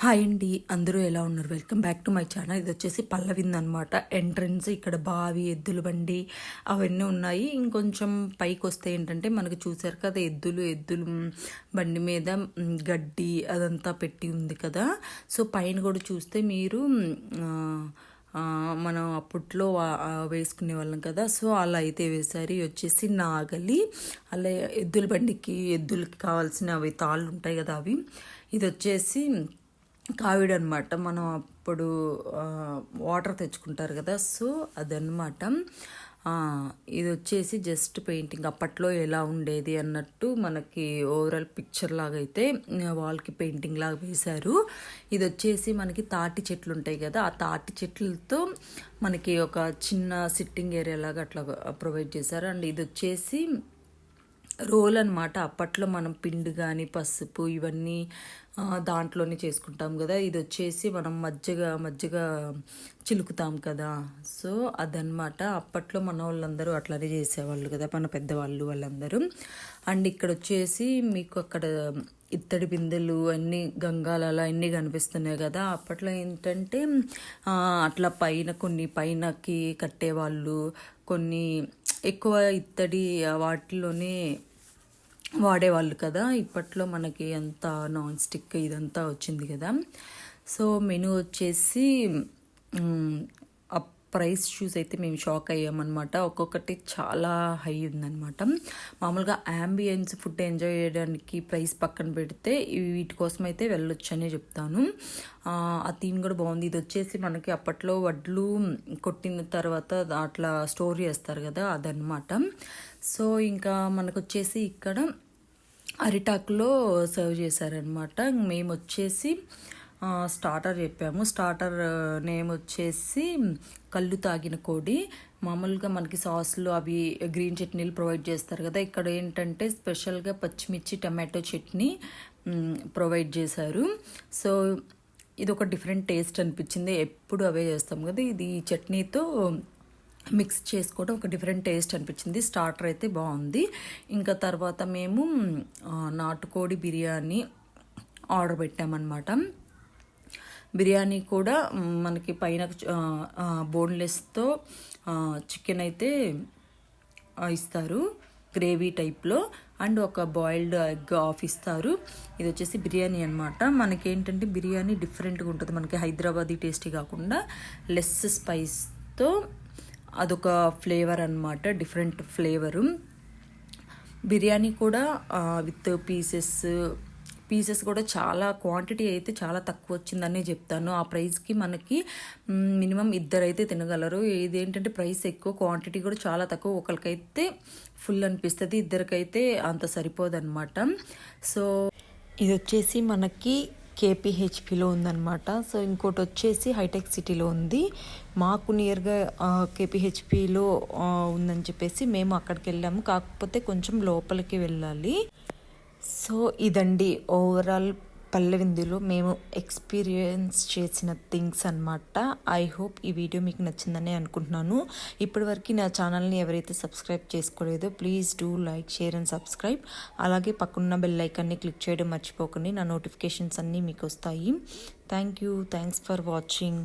Hi అండి, అందరూ ఎలా ఉన్నారు? Welcome back to my channel. ఇది వచ్చేసి పల్లవింది అనమాట. ఎంట్రన్స్ ఇక్కడ బావి, ఎద్దుల బండి అవన్నీ ఉన్నాయి. ఇంకొంచెం పైకి వస్తే ఏంటంటే మనకు చూసారు కదా, ఎద్దులు బండి మీద గడ్డి అదంతా పెట్టి ఉంది కదా. సో పైన కూడా చూస్తే మీరు మనం అప్పట్లో వేసుకునే వాళ్ళం కదా. సో అలా అయితే వేశారు. వచ్చేసి నాగలి, అలా ఎద్దుల బండికి ఎద్దులకి కావాల్సిన అవి తాళ్ళు ఉంటాయి కదా అవి. ఇది వచ్చేసి కావిడ అనమాట. మనం అప్పుడు వాటర్ తెచ్చుకుంటారు కదా, సో అదనమాట. ఇది వచ్చేసి జస్ట్ పెయింటింగ్ అప్పట్లో ఎలా ఉండేది అన్నట్టు మనకి ఓవరాల్ పిక్చర్ లాగా అయితే వాల్కి పెయింటింగ్ లాగా వేశారు. ఇది వచ్చేసి మనకి తాటి చెట్లు ఉంటాయి కదా, ఆ తాటి చెట్లతో మనకి ఒక చిన్న సిట్టింగ్ ఏరియా లాగా అట్లా ప్రొవైడ్ చేశారు. అండ్ ఇది వచ్చేసి రోల్ అనమాట. అప్పట్లో మనం పిండి కానీ పసుపు ఇవన్నీ దాంట్లోనే చేసుకుంటాం కదా. ఇది వచ్చేసి మనం మజ్జిగ చిలుకుతాం కదా, సో అదనమాట. అప్పట్లో మన వాళ్ళందరూ అట్లానే చేసేవాళ్ళు కదా, మన పెద్దవాళ్ళు వాళ్ళందరూ. అండ్ ఇక్కడ వచ్చేసి మీకు అక్కడ ఇత్తడి బిందెలు అన్నీ గంగాలలో అన్నీ కనిపిస్తున్నాయి కదా. అప్పట్లో ఏంటంటే అట్లా పైనకి కట్టేవాళ్ళు, కొన్ని ఎక్కువ ఇత్తడి వాటిలోనే వాడేవాళ్ళు కదా. ఇప్పట్లో మనకి అంత నాన్ స్టిక్ ఇదంతా వచ్చింది కదా. సో మెనూ వచ్చేసి ప్రైస్ చూస్ అయితే మేము షాక్ అయ్యామన్నమాట. ఒక్కొక్కటి చాలా హై ఉందన్నమాట. మామూలుగా యాంబియన్స్ ఫుడ్ ఎంజాయ్ చేయడానికి ప్రైస్ పక్కన పెడితే వీటి కోసం అయితే వెళ్ళొచ్చు అనే చెప్తాను. ఆ థీమ్ కూడా బాగుంది. ఇది వచ్చేసి మనకి అప్పట్లో వడ్లు కొట్టిన తర్వాత అట్లా స్టోర్ చేస్తారు కదా, అదనమాట. సో ఇంకా మనకు వచ్చేసి ఇక్కడ అరిటాకులో సర్వ్ చేశారనమాట. మేము వచ్చేసి స్టార్టర్ చెప్పాము. స్టార్టర్ నేమ్ వచ్చేసి కళ్ళు తాగిన కోడి. మామూలుగా మనకి సాస్లు అవి గ్రీన్ చట్నీలు ప్రొవైడ్ చేస్తారు కదా, ఇక్కడ ఏంటంటే స్పెషల్గా పచ్చిమిర్చి టమాటో చట్నీ ప్రొవైడ్ చేశారు. సో ఇది ఒక డిఫరెంట్ టేస్ట్ అనిపించింది. ఎప్పుడు అవే చేస్తాం కదా, ఇది చట్నీతో మిక్స్ చేసుకోవడం ఒక డిఫరెంట్ టేస్ట్ అనిపించింది. స్టార్టర్ అయితే బాగుంది. ఇంకా తర్వాత మేము నాటుకోడి బిర్యానీ ఆర్డర్ పెట్టామన్నమాట. బిర్యానీ కూడా మనకి పైన బోన్లెస్తో చికెన్ అయితే ఇస్తారు గ్రేవీ టైప్లో, అండ్ ఒక బాయిల్డ్ ఎగ్ ఆఫ్ ఇస్తారు. ఇది వచ్చేసి బిర్యానీ అనమాట. మనకేంటంటే బిర్యానీ డిఫరెంట్గా ఉంటుంది. మనకి హైదరాబాదీ టేస్టీ కాకుండా లెస్ స్పైస్తో అదొక ఫ్లేవర్ అనమాట, డిఫరెంట్ ఫ్లేవరు. బిర్యానీ కూడా విత్ పీసెస్ కూడా చాలా క్వాంటిటీ అయితే చాలా తక్కువ వచ్చిందని చెప్తాను. ఆ ప్రైస్కి మనకి మినిమం ఇద్దరైతే తినగలరు. ఇదేంటంటే ప్రైస్ ఎక్కువ, క్వాంటిటీ కూడా చాలా తక్కువ. ఒకరికైతే ఫుల్ అనిపిస్తుంది, ఇద్దరికైతే అంత సరిపోదన్నమాట. సో ఇది వచ్చేసి మనకి కేపీహెచ్పిలో ఉందన్నమాట. సో ఇంకోటి వచ్చేసి హైటెక్ సిటీలో ఉంది. మాకు నియర్గా కేపీహెచ్పిలో ఉందని చెప్పేసి మేము అక్కడికి వెళ్ళాము. కాకపోతే కొంచెం లోపలికి వెళ్ళాలి. సో ఇదండి ఓవరాల్ పల్లెవిందులో మేము ఎక్స్పీరియన్స్ చేసిన థింగ్స్ అనమాట. ఐ హోప్ ఈ వీడియో మీకు నచ్చిందని అనుకుంటున్నాను. ఇప్పటివరకు నా ఛానల్ని ఎవరైతే సబ్స్క్రైబ్ చేసుకోలేదో please do like, share and subscribe. అలాగే పక్కన బెల్ ఐకాన్ని క్లిక్ చేయడం మర్చిపోకండి. నా నోటిఫికేషన్స్ అన్నీ మీకు వస్తాయి. Thanks for watching.